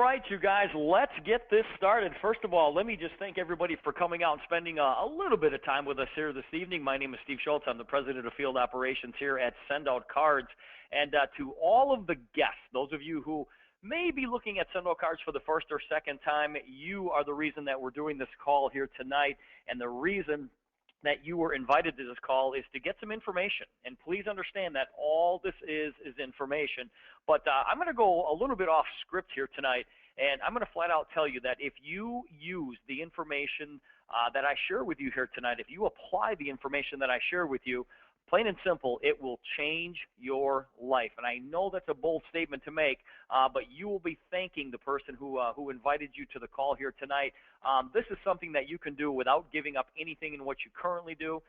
right, you guys, let's get this started. First of all, let me just thank everybody for coming out and spending a little bit of time with us here this evening. My name is Steve Schultz. I'm the president of field operations here at SendOutCards. And to all of the guests, those of you who may be looking at SendOutCards for the first or second time, you are the reason that we're doing this call here tonight, and the reason that you were invited to this call is to get some information. And please understand that all this is information. But I'm going to go a little bit off script here tonight, and I'm going to flat out tell you that if you use the information that I share with you here tonight, if you apply the information that I share with you, plain and simple, it will change your life. And I know that's a bold statement to make, but you will be thanking the person who invited you to the call here tonight. This is something that you can do without giving up anything in what you currently do.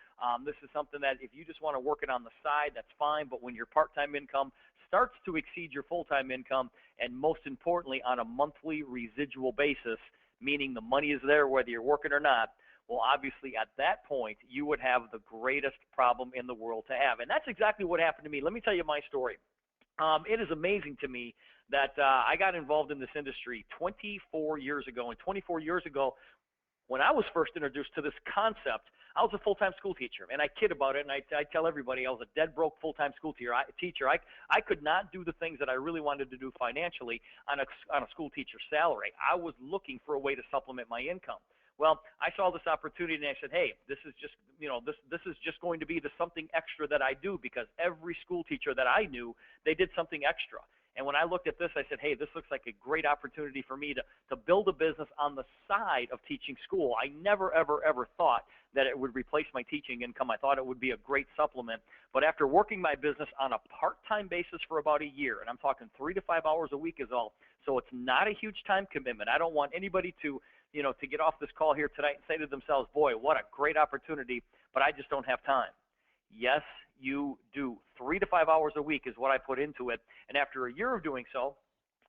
This is something that if you just want to work it on the side, that's fine. But when your part-time income starts to exceed your full-time income, and most importantly on a monthly residual basis, meaning the money is there whether you're working or not, well, obviously, at that point, you would have the greatest problem in the world to have. And that's exactly what happened to me. Let me tell you my story. It is amazing to me that I got involved in this industry 24 years ago. And 24 years ago, when I was first introduced to this concept, I was a full-time school teacher. And I kid about it, and I tell everybody I was a dead broke full-time school teacher. I could not do the things that I really wanted to do financially on a school teacher salary. I was looking for a way to supplement my income. Well, I saw this opportunity and I said, hey, this is just, this is just going to be the something extra that I do, because every school teacher that I knew, they did something extra. And when I looked at this, I said, hey, this looks like a great opportunity for me to build a business on the side of teaching school. I never, ever, ever thought that it would replace my teaching income. I thought it would be a great supplement. But after working my business on a part-time basis for about a year, and I'm talking 3 to 5 hours a week is all, so it's not a huge time commitment. I don't want anybody to get off this call here tonight and say to themselves, boy, what a great opportunity, but I just don't have time. Yes, you do. 3 to 5 hours a week is what I put into it. And after a year of doing so,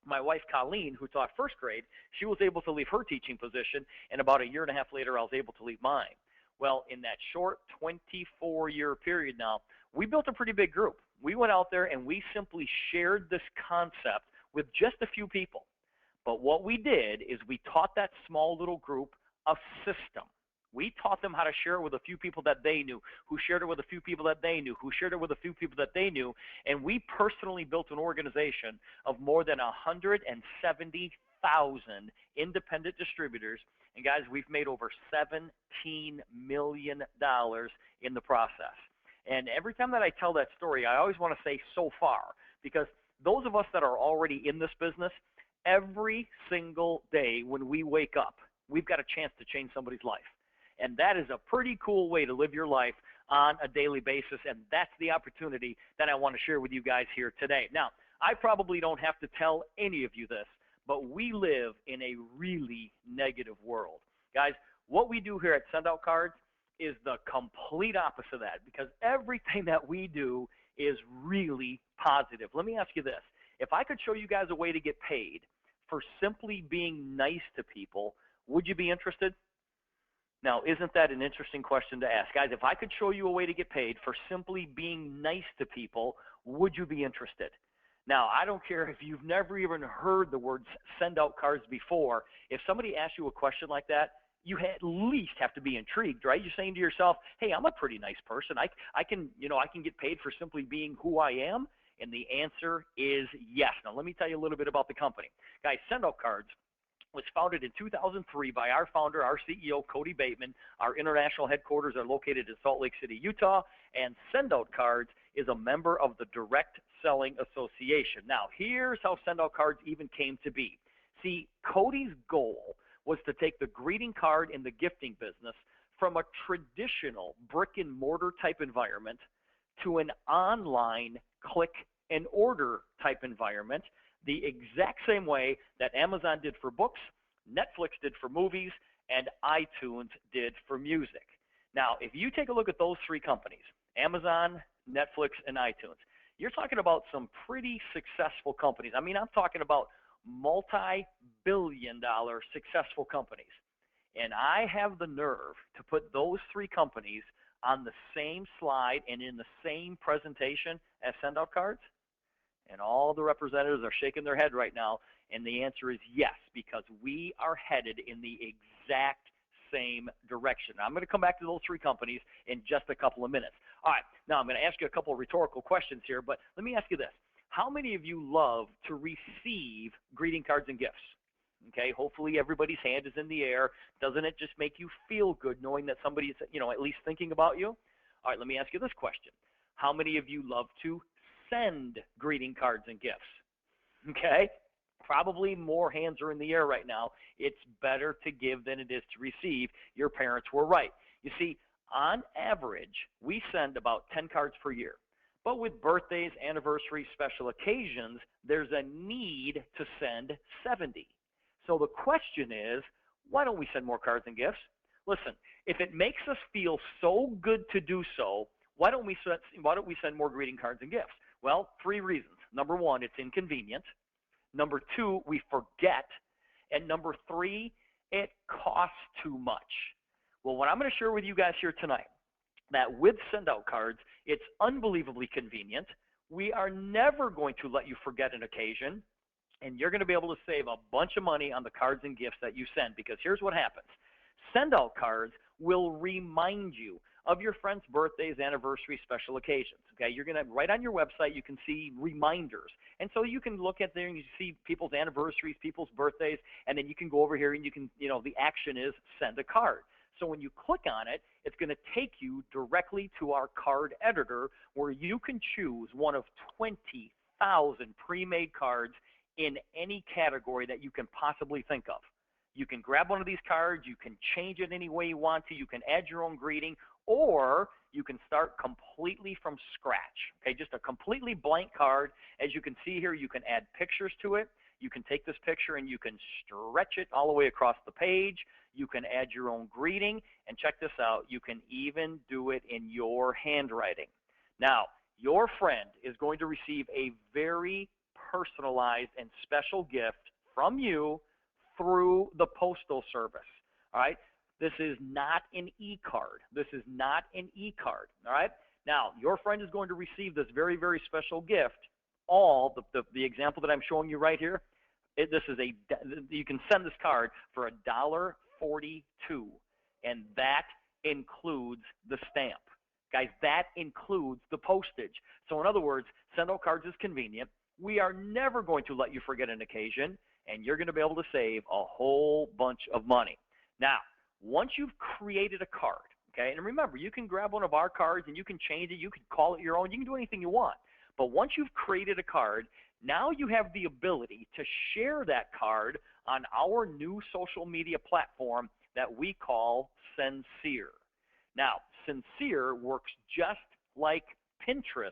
my wife, Colleen, who taught first grade, she was able to leave her teaching position, and about a year and a half later, I was able to leave mine. Well, in that short 24-year period now, we built a pretty big group. We went out there and we simply shared this concept with just a few people. But what we did is we taught that small little group a system. We taught them how to share it with a few people that they knew, who shared it with a few people that they knew, who shared it with a few people that they knew, and we personally built an organization of more than 170,000 independent distributors. And guys, we've made over $17 million in the process. And every time that I tell that story, I always want to say so far, because those of us that are already in this business, every single day when we wake up, we've got a chance to change somebody's life. And that is a pretty cool way to live your life on a daily basis, and that's the opportunity that I want to share with you guys here today. Now, I probably don't have to tell any of you this, but we live in a really negative world. Guys, what we do here at SendOutCards is the complete opposite of that, because everything that we do is really positive. Let me ask you this. If I could show you guys a way to get paid for simply being nice to people, would you be interested? Now, isn't that an interesting question to ask? Guys, if I could show you a way to get paid for simply being nice to people, would you be interested? Now, I don't care if you've never even heard the words SendOutCards before. If somebody asks you a question like that, you at least have to be intrigued, right? You're saying to yourself, hey, I'm a pretty nice person. I can get paid for simply being who I am. And the answer is yes. Now, let me tell you a little bit about the company. Guys, SendOutCards was founded in 2003 by our founder, our CEO, Cody Bateman. Our international headquarters are located in Salt Lake City, Utah, and SendOutCards is a member of the Direct Selling Association. Now, here's how SendOutCards even came to be. See, Cody's goal was to take the greeting card and the gifting business from a traditional brick-and-mortar type environment to an online click and order type environment, the exact same way that Amazon did for books, Netflix did for movies, and iTunes did for music. Now, if you take a look at those three companies, Amazon, Netflix, and iTunes, you're talking about some pretty successful companies. I mean, I'm talking about multi-billion-dollar successful companies. And I have the nerve to put those three companies on the same slide and in the same presentation as SendOutCards. And all the representatives are shaking their head right now. And the answer is yes, because we are headed in the exact same direction. Now, I'm going to come back to those three companies in just a couple of minutes. All right, now I'm going to ask you a couple of rhetorical questions here, but let me ask you this. How many of you love to receive greeting cards and gifts? Okay, hopefully everybody's hand is in the air. Doesn't it just make you feel good knowing that somebody's, at least thinking about you? All right, let me ask you this question. How many of you love to send greeting cards and gifts? Okay, probably more hands are in the air right now. It's better to give than it is to receive. Your parents were right. You see, on average, we send about 10 cards per year. But with birthdays, anniversaries, special occasions, there's a need to send 70. So the question is, why don't we send more cards and gifts? Listen, if it makes us feel so good to do so, why don't we send more greeting cards and gifts? Well, three reasons. Number one, it's inconvenient. Number two, we forget. And number three, it costs too much. Well, what I'm going to share with you guys here tonight, that with SendOutCards, it's unbelievably convenient. We are never going to let you forget an occasion, and you're going to be able to save a bunch of money on the cards and gifts that you send, because here's what happens. SendOutCards will remind you of your friends' birthdays, anniversaries, special occasions. Okay, you're going to, right on your website, you can see reminders. And so you can look at there and you see people's anniversaries, people's birthdays, and then you can go over here and you can, the action is send a card. So when you click on it, it's going to take you directly to our card editor, where you can choose one of 20,000 pre-made cards in any category that you can possibly think of. You can grab one of these cards, you can change it any way you want to, you can add your own greeting, or you can start completely from scratch. Okay, just a completely blank card. As you can see here, you can add pictures to it. You can take this picture and you can stretch it all the way across the page. You can add your own greeting, and check this out, you can even do it in your handwriting. Now, your friend is going to receive a very personalized and special gift from you through the postal service. All right? This is not an e-card. This is not an e-card. All right? Now, your friend is going to receive this very, very special gift. The example that I'm showing you right here, you can send this card for $1.42, and that includes the stamp. Guys, that includes the postage. So in other words, SendOutCards is convenient. We are never going to let you forget an occasion, and you're going to be able to save a whole bunch of money. Now, once you've created a card, okay, and remember, you can grab one of our cards and you can change it, you can call it your own, you can do anything you want. But once you've created a card, now you have the ability to share that card on our new social media platform that we call Sincere. Now, Sincere works just like Pinterest,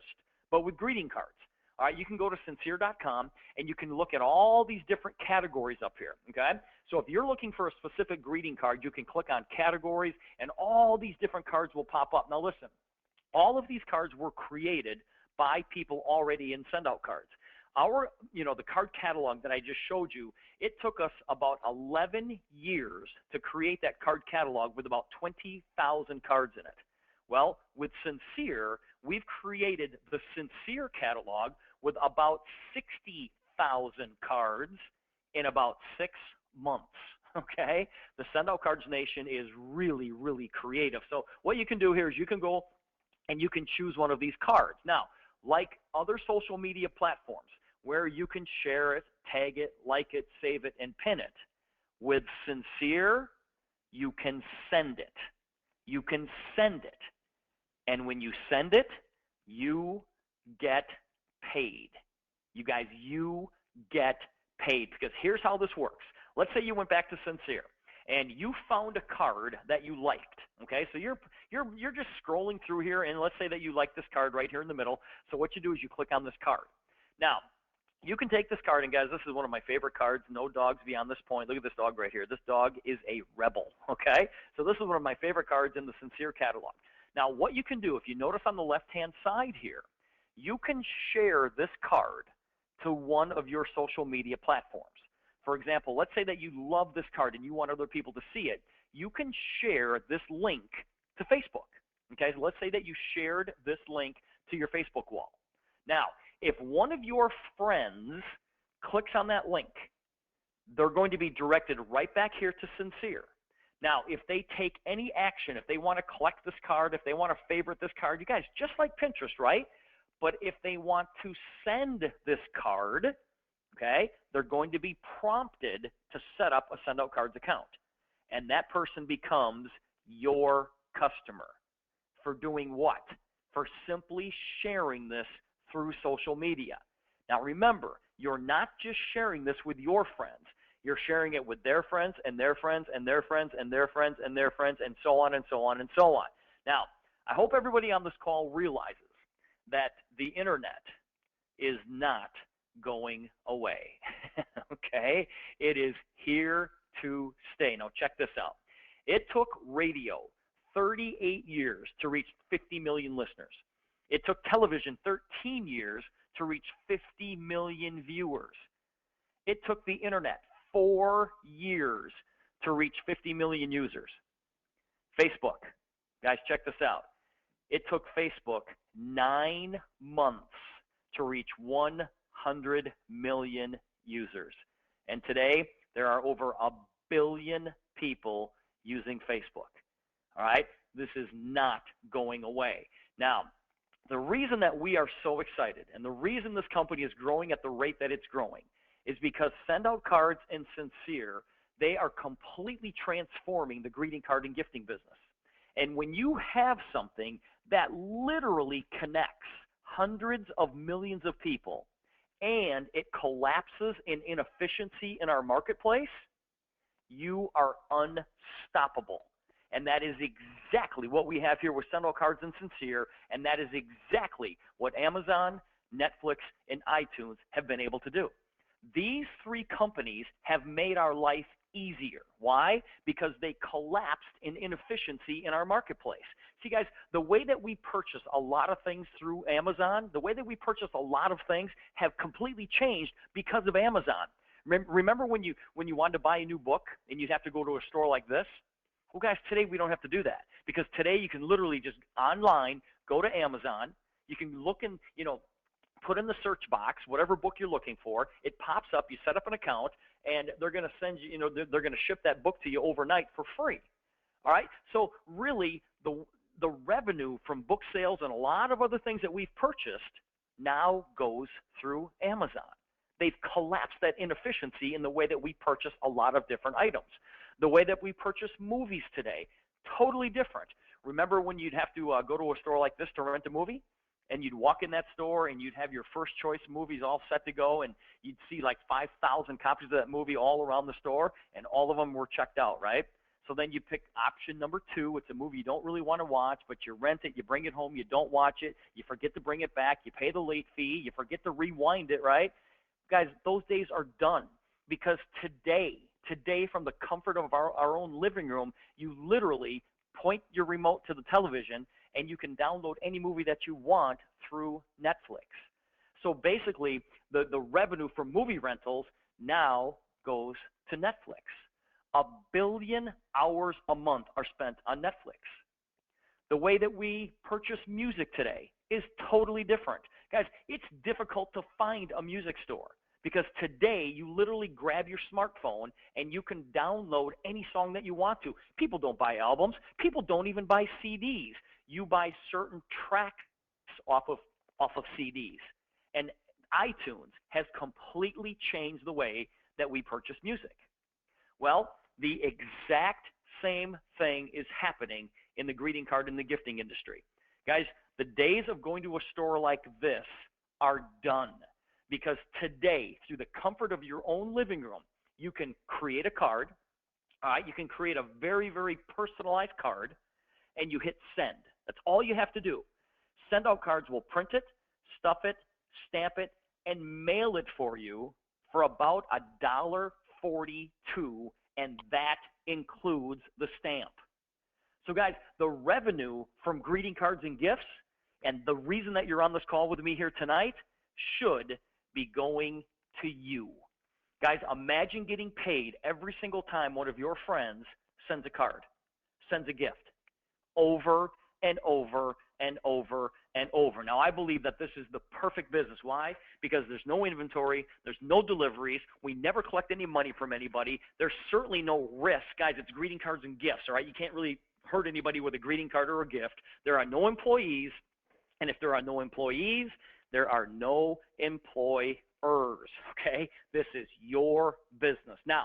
but with greeting cards. All right, you can go to sincere.com and you can look at all these different categories up here, okay? So if you're looking for a specific greeting card, you can click on categories and all these different cards will pop up. Now listen, all of these cards were created by people already in SendOutCards. The card catalog that I just showed you, it took us about 11 years to create that card catalog with about 20,000 cards in it. Well, with Sincere, we've created the Sincere catalog with about 60,000 cards in about 6 months, okay? The SendOutCards Nation is really, really creative. So what you can do here is you can go and you can choose one of these cards. Now, like other social media platforms where you can share it, tag it, like it, save it, and pin it, with Sincere, you can send it. You can send it. And when you send it, you get paid. You guys, you get paid, because here's how this works. Let's say you went back to Sincere and you found a card that you liked. Okay, so you're just scrolling through here, and let's say that you like this card right here in the middle. So what you do is you click on this card. Now, you can take this card, and guys, this is one of my favorite cards. No dogs beyond this point. Look at this dog right here. This dog is a rebel. Okay, so this is one of my favorite cards in the Sincere catalog. Now, what you can do, if you notice on the left-hand side here, you can share this card to one of your social media platforms. For example, let's say that you love this card and you want other people to see it. You can share this link to Facebook. Okay, so let's say that you shared this link to your Facebook wall. Now, if one of your friends clicks on that link they're going to be directed right back here to Sincere. Now, if they take any action, if they want to collect this card, if they want to favorite this card, you guys, just like Pinterest, right? But if they want to send this card, okay, they're going to be prompted to set up a SendOutCards account. And that person becomes your customer. For doing what? For simply sharing this through social media. Now remember, you're not just sharing this with your friends. You're sharing it with their friends and their friends and their friends and their friends and their friends and so on and so on and so on. Now, I hope everybody on this call realizes that the internet is not going away. Okay? It is here to stay. Now check this out. It took radio 38 years to reach 50 million listeners. It took television 13 years to reach 50 million viewers. It took the internet 4 years to reach 50 million users. Facebook, guys, check this out. It took Facebook 9 months to reach 100 million users. And today, there are over 1 billion people using Facebook. All right? This is not going away. Now, the reason that we are so excited and the reason this company is growing at the rate that it's growing is because SendOutCards and Sincere, they are completely transforming the greeting card and gifting business. And when you have something that literally connects hundreds of millions of people and it collapses in inefficiency in our marketplace, you are unstoppable. And that is exactly what we have here with SendOutCards and Sincere, and that is exactly what Amazon, Netflix, and iTunes have been able to do. These three companies have made our life easier. Why? Because they collapsed in inefficiency in our marketplace. See, guys, the way that we purchase a lot of things through Amazon, the way that we purchase a lot of things have completely changed because of Amazon. Remember when you wanted to buy a new book and you'd have to go to a store like this? Well, guys, today we don't have to do that because today you can literally just online go to Amazon. You can look in, put in the search box whatever book you're looking for. It pops up. You set up an account, and they're going to send you, they're going to ship that book to you overnight for free. All right. So really, the revenue from book sales and a lot of other things that we've purchased now goes through Amazon. They've collapsed that inefficiency in the way that we purchase a lot of different items. The way that we purchase movies today, totally different. Remember when you'd have to go to a store like this to rent a movie? And you'd walk in that store and you'd have your first choice movies all set to go, and you'd see like 5,000 copies of that movie all around the store, and all of them were checked out, right? So then you pick option number 2. It's a movie you don't really want to watch, but you rent it, you bring it home, you don't watch it, you forget to bring it back, you pay the late fee, you forget to rewind it, right? Guys, those days are done because today, from the comfort of our own living room, you literally point your remote to the television and you can download any movie that you want through Netflix. So basically, the revenue from movie rentals now goes to Netflix. 1 billion hours a month are spent on Netflix. The way that we purchase music today is totally different. Guys, it's difficult to find a music store because today you literally grab your smartphone and you can download any song that you want to. People don't buy albums. People don't even buy CDs. You buy certain tracks off of CDs. And iTunes has completely changed the way that we purchase music. Well, the exact same thing is happening in the greeting card and the gifting industry. Guys, the days of going to a store like this are done because today, through the comfort of your own living room, you can create a card. You can create a very, very personalized card, and you hit send. That's all you have to do. SendOutCards will print it, stuff it, stamp it, and mail it for you for about $1.42, and that includes the stamp. So guys, the revenue from greeting cards and gifts, and the reason that you're on this call with me here tonight, should be going to you. Guys, imagine getting paid every single time one of your friends sends a card, sends a gift, over and over and over and over. Now, I believe that this is the perfect business. Why? Because there's no inventory, there's no deliveries, we never collect any money from anybody, there's certainly no risk. Guys, it's greeting cards and gifts, all right? You can't really hurt anybody with a greeting card or a gift. There are no employees, and if there are no employees, there are no employers, okay? This is your business. Now,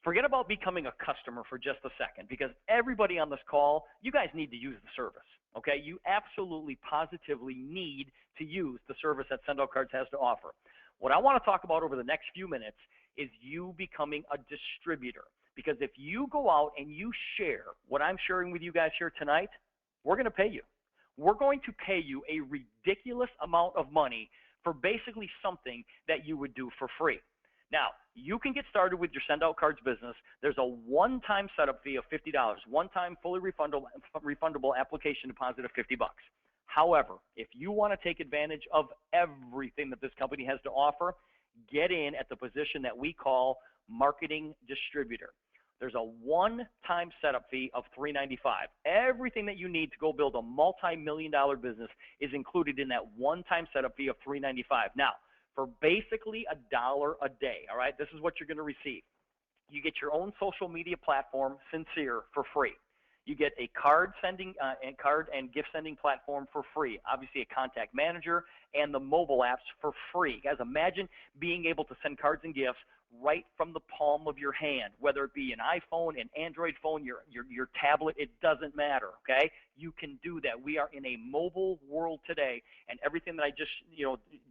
forget about becoming a customer for just a second, because everybody on this call, you guys need to use the service, okay? You absolutely, positively need to use the service that SendOutCards has to offer. What I want to talk about over the next few minutes is you becoming a distributor, because if you go out and you share what I'm sharing with you guys here tonight, we're going to pay you. We're going to pay you a ridiculous amount of money for basically something that you would do for free. Now, you can get started with your SendOutCards business. There's a one-time setup fee of $50, one-time fully refundable application deposit of $50. However, if you want to take advantage of everything that this company has to offer, get in at the position that we call marketing distributor. There's a one-time setup fee of $395. Everything that you need to go build a multi-million-dollar business is included in that one-time setup fee of $395. Now, for basically $1 a day, all right, this is what you're going to receive. You get your own social media platform, Sincere, for free. You get a card and gift sending platform for free. Obviously, a contact manager and the mobile apps for free. Guys, imagine being able to send cards and gifts right from the palm of your hand, whether it be an iPhone, an Android phone, your tablet, it doesn't matter, okay? You can do that. We are in a mobile world today, and everything that I just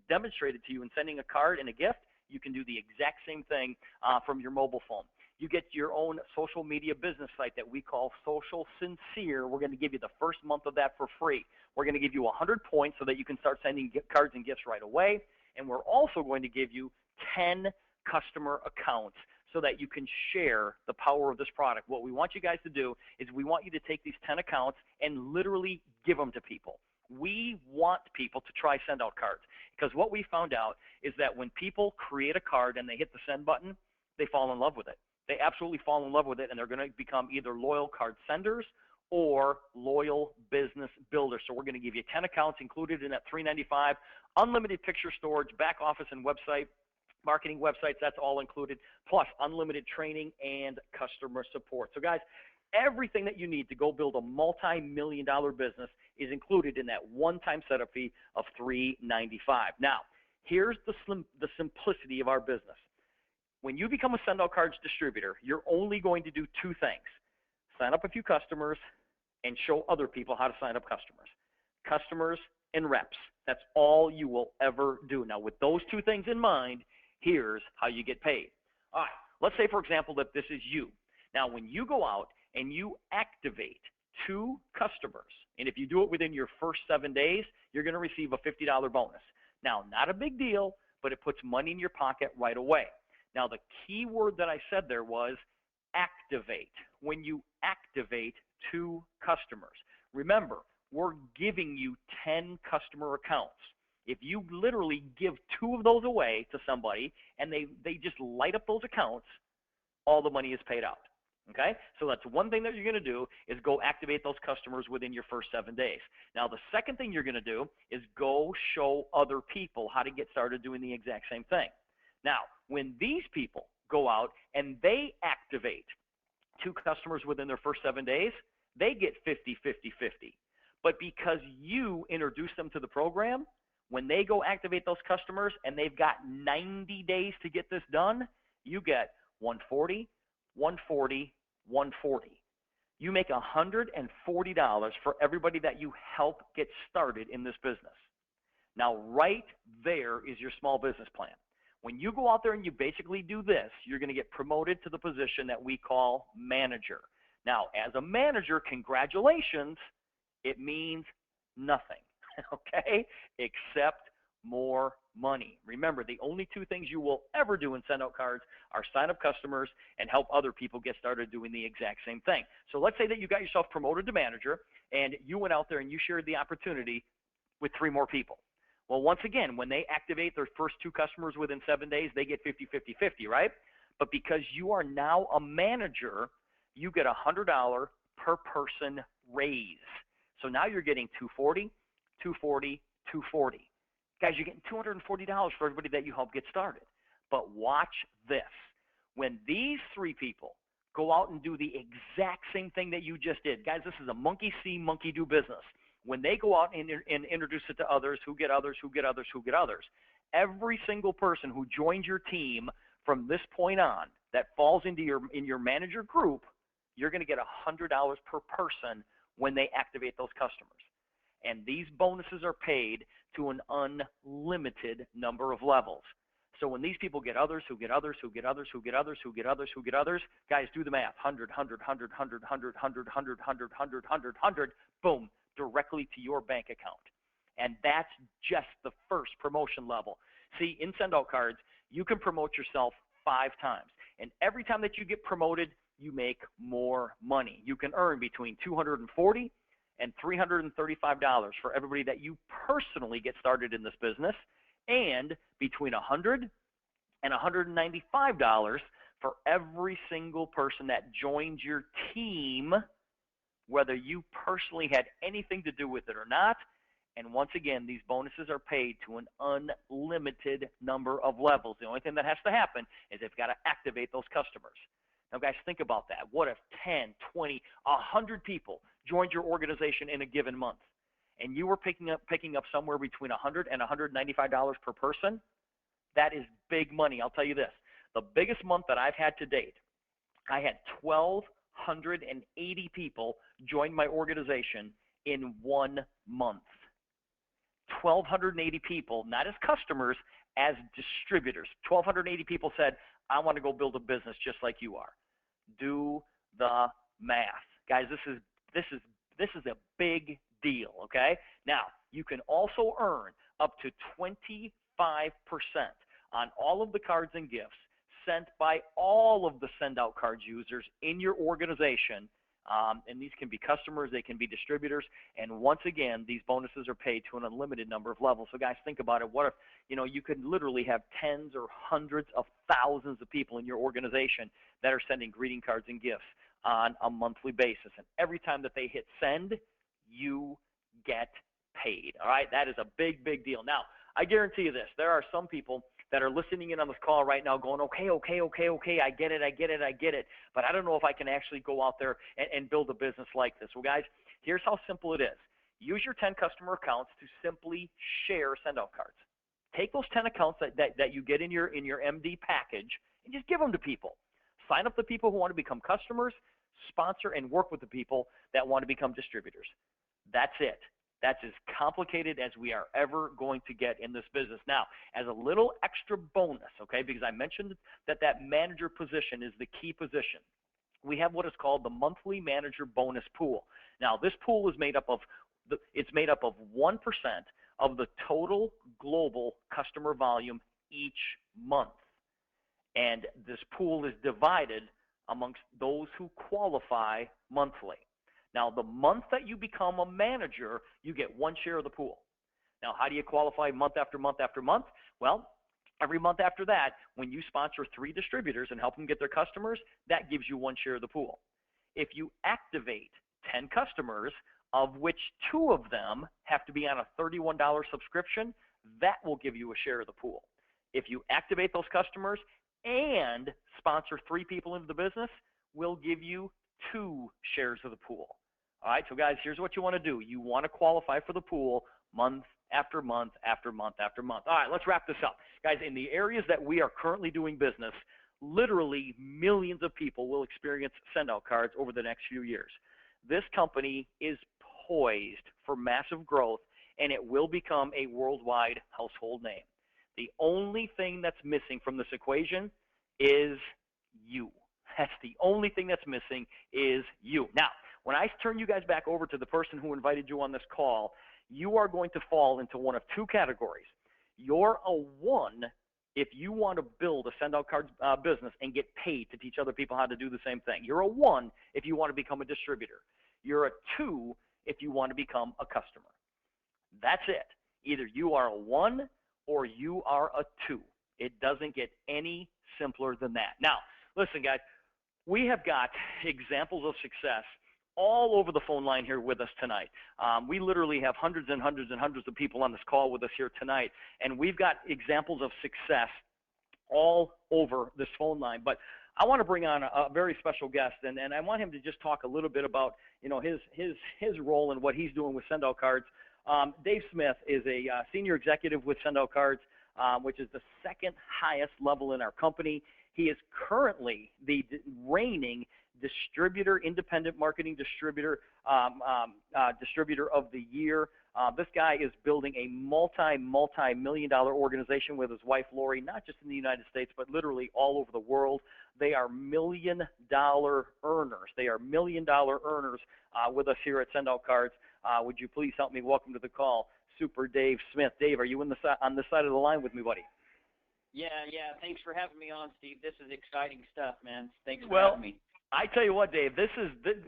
demonstrated to you in sending a card and a gift, you can do the exact same thing from your mobile phone. You get your own social media business site that we call Social Sincere. We're going to give you the first month of that for free. We're going to give you 100 points so that you can start sending cards and gifts right away, and we're also going to give you 10 customer accounts so that you can share the power of this product. What we want you guys to do is we want you to take these 10 accounts and literally give them to people. We want people to try SendOutCards, because what we found out is that when people create a card and they hit the send button, they fall in love with it. They absolutely fall in love with it, and they're going to become either loyal card senders or loyal business builders. So we're going to give you 10 accounts included in that $395, unlimited picture storage, back office and website, marketing websites, that's all included, plus unlimited training and customer support. So guys, everything that you need to go build a multi-million-dollar business is included in that one-time setup fee of $395. Now, here's the simplicity of our business. When you become a SendOutCards distributor, you're only going to do two things: sign up a few customers and show other people how to sign up customers. Customers and reps. That's all you will ever do. Now, with those two things in mind, here's how you get paid. All right, let's say, for example, that this is you. Now, when you go out and you activate 2 customers, and if you do it within your first 7 days, you're going to receive a $50 bonus. Now, not a big deal, but it puts money in your pocket right away. Now, the key word that I said there was activate. When you activate 2 customers, remember, we're giving you 10 customer accounts. If you literally give 2 of those away to somebody and they just light up those accounts, all the money is paid out. Okay? So that's one thing that you're going to do, is go activate those customers within your first 7 days. Now, the second thing you're going to do is go show other people how to get started doing the exact same thing. Now, when these people go out and they activate 2 customers within their first 7 days, they get 50, 50, 50. But because you introduce them to the program, when they go activate those customers and they've got 90 days to get this done, you get 140, 140, 140. You make $140 for everybody that you help get started in this business. Now, right there is your small business plan. When you go out there and you basically do this, you're going to get promoted to the position that we call manager. Now, as a manager, congratulations, it means nothing, okay, except more money. Remember, the only 2 things you will ever do in SendOutCards are sign up customers and help other people get started doing the exact same thing. So let's say that you got yourself promoted to manager and you went out there and you shared the opportunity with 3 more people. Well, once again, when they activate their first 2 customers within 7 days, they get 50, 50, 50, right? But because you are now a manager, you get a $100 per person raise. So now you're getting 240, 240, 240. Guys, you're getting $240 for everybody that you help get started. But watch this. When these three people go out and do the exact same thing that you just did, guys, this is a monkey see, monkey do business. When they go out and introduce it to others, who get others, who get others, who get others, every single person who joins your team from this point on that falls into your manager group, you're going to get $100 per person when they activate those customers. And these bonuses are paid to an unlimited number of levels. So when these people get others, who get others, who get others, who get others, who get others, who get others, guys, do the math. 100, 100, 100, 100, 100, 100, 100, 100, 100, 100, 100, boom, directly to your bank account. And that's just the first promotion level. See, in SendOutCards, you can promote yourself 5 times. And every time that you get promoted, you make more money. You can earn between $240 and $335 for everybody that you personally get started in this business, and between $100 and $195 for every single person that joins your team, whether you personally had anything to do with it or not. And once again, these bonuses are paid to an unlimited number of levels. The only thing that has to happen is they've got to activate those customers. Now, guys, think about that. What if 10, 20, 100 people joined your organization in a given month, and you were picking up somewhere between $100 and $195 per person? That is big money. I'll tell you this. The biggest month that I've had to date, I had 1,280 people join my organization in 1 month. 1,280 people, not as customers, as distributors. 1,280 people said, I want to go build a business just like you are. Do the math. Guys, this is a big deal, okay? Now, you can also earn up to 25% on all of the cards and gifts sent by all of the SendOutCards users in your organization. And these can be customers, they can be distributors, and once again, these bonuses are paid to an unlimited number of levels. So guys, think about it. What if, you could literally have tens or hundreds of thousands of people in your organization that are sending greeting cards and gifts on a monthly basis, and every time that they hit send, you get paid. All right, that is a big, big deal. Now, I guarantee you this, there are some people that are listening in on this call right now going, okay, I get it, but I don't know if I can actually go out there and build a business like this. Well, guys, here's how simple it is. Use your 10 customer accounts to simply share SendOutCards. Take those 10 accounts that you get in your MD package and just give them to people. Sign up the people who want to become customers, sponsor and work with the people that want to become distributors. That's it. That's as complicated as we are ever going to get in this business. Now, as a little extra bonus, okay, because I mentioned that manager position is the key position, we have what is called the monthly manager bonus pool. Now, this pool is made up of 1% of the total global customer volume each month. And this pool is divided amongst those who qualify monthly. Now, the month that you become a manager, you get 1 share of the pool. Now, how do you qualify month after month after month? Well, every month after that, when you sponsor 3 distributors and help them get their customers, that gives you 1 share of the pool. If you activate 10 customers, of which 2 of them have to be on a $31 subscription, that will give you a share of the pool. If you activate those customers and sponsor 3 people into the business, we'll give you 2 shares of the pool. All right, so guys, here's what you want to do. You want to qualify for the pool month after month after month after month. All right, let's wrap this up. Guys, in the areas that we are currently doing business, literally millions of people will experience SendOutCards over the next few years. This company is poised for massive growth, and it will become a worldwide household name. The only thing that's missing from this equation is you. That's the only thing that's missing is you. Now, when I turn you guys back over to the person who invited you on this call, you are going to fall into one of 2 categories. You're a 1 if you want to build a SendOutCards business and get paid to teach other people how to do the same thing. You're a 1 if you want to become a distributor. You're a 2 if you want to become a customer. That's it. Either you are a 1 or you are a 2. It doesn't get any simpler than that. Now, listen, guys, we have got examples of success all over the phone line here with us tonight. We literally have hundreds and hundreds and hundreds of people on this call with us here tonight, and we've got examples of success all over this phone line. But I want to bring on a very special guest, and I want him to just talk a little bit about, you know, his role and what he's doing with SendOutCards. Dave Smith is a senior executive with SendOutCards, which is the second highest level in our company. He is currently the reigning distributor, independent marketing distributor, distributor of the year. This guy is building a multi-million-dollar organization with his wife, Lori, not just in the United States, but literally all over the world. They are million-dollar earners. They are million-dollar earners with us here at SendOutCards. Would you please help me welcome to the call Super Dave Smith. Dave, are you on this side of the line with me, buddy? Yeah. Thanks for having me on, Steve. This is exciting stuff, man. Thanks for having me. I tell you what, Dave,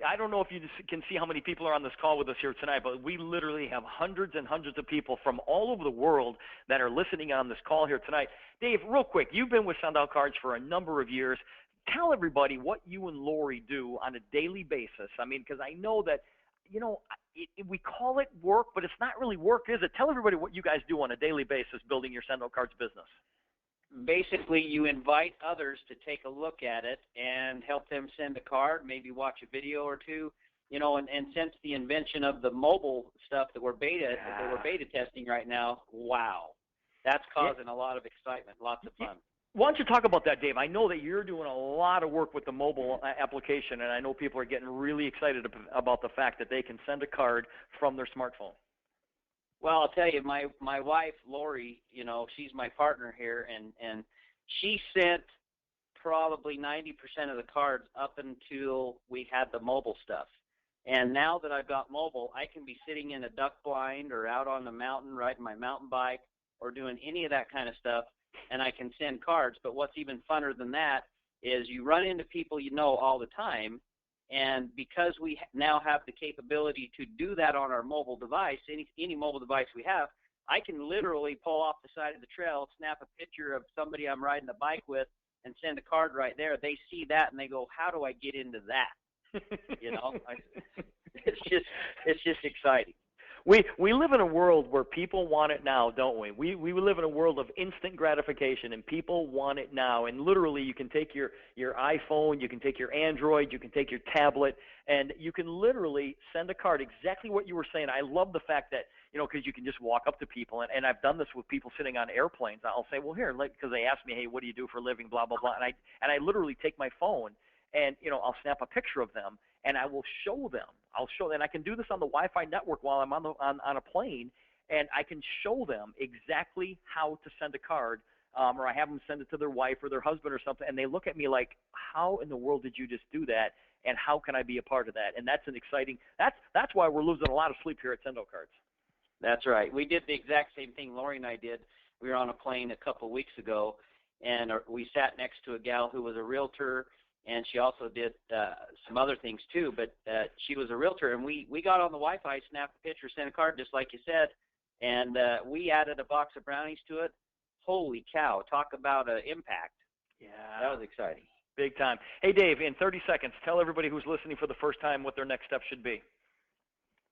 I don't know if you can see how many people are on this call with us here tonight, but we literally have hundreds and hundreds of people from all over the world that are listening on this call here tonight. Dave, real quick, you've been with SendOutCards for a number of years. Tell everybody what you and Lori do on a daily basis. I mean, because I know that, you know, we call it work, but it's not really work, is it? Tell everybody what you guys do on a daily basis building your SendOutCards business. Basically, you invite others to take a look at it and help them send a card, maybe watch a video or two, you know, and since the invention of the mobile stuff that we're beta testing right now, wow, that's causing a lot of excitement, lots of fun. Why don't you talk about that, Dave? I know that you're doing a lot of work with the mobile application, and I know people are getting really excited about the fact that they can send a card from their smartphone. Well, I'll tell you, my wife, Lori, you know, she's my partner here, and she sent probably 90% of the cards up until we had the mobile stuff. And now that I've got mobile, I can be sitting in a duck blind or out on the mountain riding my mountain bike or doing any of that kind of stuff, and I can send cards. But what's even funner than that is you run into people you know all the time, and because we now have the capability to do that on our mobile device, any mobile device we have, I can literally pull off the side of the trail, snap a picture of somebody I'm riding a bike with, and send a card right there. They see that and they go, "How do I get into that?" You know, it's just exciting. We live in a world where people want it now, don't we? We live in a world of instant gratification, and people want it now. And literally, you can take your iPhone, you can take your Android, you can take your tablet, and you can literally send a card. Exactly what you were saying. I love the fact that, you know, because you can just walk up to people, and I've done this with people sitting on airplanes. I'll say, well, here, because they ask me, hey, what do you do for a living, blah, blah, blah. And I literally take my phone, and, you know, I'll snap a picture of them, and I will show them. And I can do this on the Wi-Fi network while I'm on a plane, and I can show them exactly how to send a card, or I have them send it to their wife or their husband or something, and they look at me like, how in the world did you just do that, and how can I be a part of that? And that's an exciting – that's why we're losing a lot of sleep here at SendOutCards. That's right. We did the exact same thing Lori and I did. We were on a plane a couple of weeks ago, and we sat next to a gal who was a realtor, and she also did some other things too, but she was a realtor, and we got on the Wi-Fi, snapped a picture, sent a card just like you said, and we added a box of brownies to it. Holy cow, talk about impact. Yeah. That was exciting. Big time. Hey, Dave, in 30 seconds, tell everybody who's listening for the first time what their next step should be.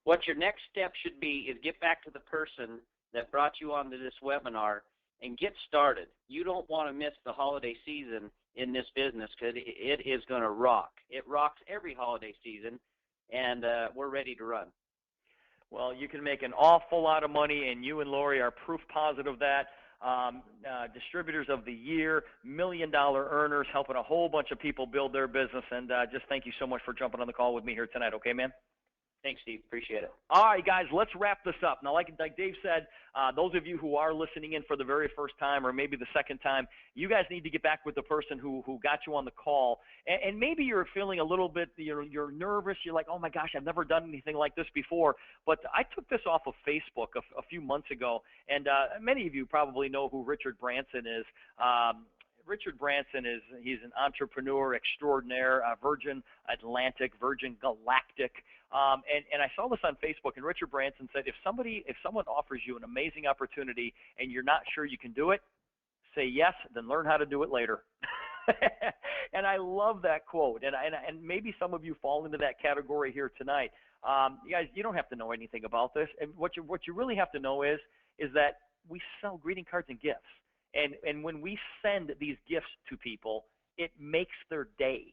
What your next step should be is get back to the person that brought you onto this webinar and get started. You don't want to miss the holiday season in this business because it is going to rock. It rocks every holiday season, and we're ready to run. Well, you can make an awful lot of money, and you and Lori are proof positive of that. Distributors of the year, million-dollar earners, helping a whole bunch of people build their business, and just thank you so much for jumping on the call with me here tonight, okay, man? Thanks, Steve. Appreciate it. All right, guys, let's wrap this up. Now, like Dave said, those of you who are listening in for the very first time or maybe the second time, you guys need to get back with the person who got you on the call. And maybe you're feeling a little bit, you're nervous. You're like, oh, my gosh, I've never done anything like this before. But I took this off of Facebook a few months ago, and many of you probably know who Richard Branson is. Richard Branson he's an entrepreneur extraordinaire, Virgin Atlantic, Virgin Galactic. And I saw this on Facebook, and Richard Branson said, if someone offers you an amazing opportunity and you're not sure you can do it, say yes, then learn how to do it later. And I love that quote. And maybe some of you fall into that category here tonight. You guys, you don't have to know anything about this. And what you really have to know is that we sell greeting cards and gifts. And when we send these gifts to people, it makes their day.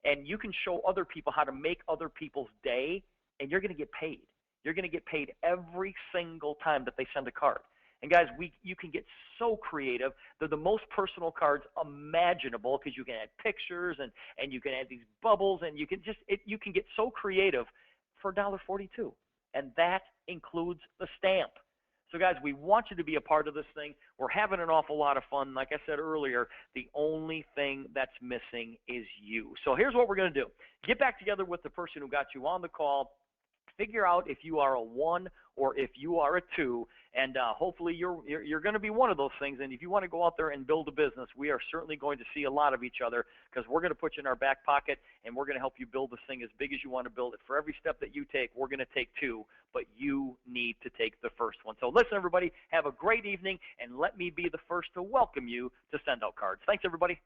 And you can show other people how to make other people's day, and you're going to get paid. You're going to get paid every single time that they send a card. And guys, you can get so creative. They're the most personal cards imaginable because you can add pictures and you can add these bubbles and you can you can get so creative for $1.42. And that includes the stamp. So guys, we want you to be a part of this thing. We're having an awful lot of fun. Like I said earlier, the only thing that's missing is you. So here's what we're going to do. Get back together with the person who got you on the call. Figure out if you are a 1 or if you are a 2, and hopefully you're going to be one of those things. And if you want to go out there and build a business, we are certainly going to see a lot of each other because we're going to put you in our back pocket, and we're going to help you build this thing as big as you want to build it. For every step that you take, we're going to take 2, but you need to take the first one. So listen, everybody, have a great evening, and let me be the first to welcome you to Send Out Cards. Thanks, everybody.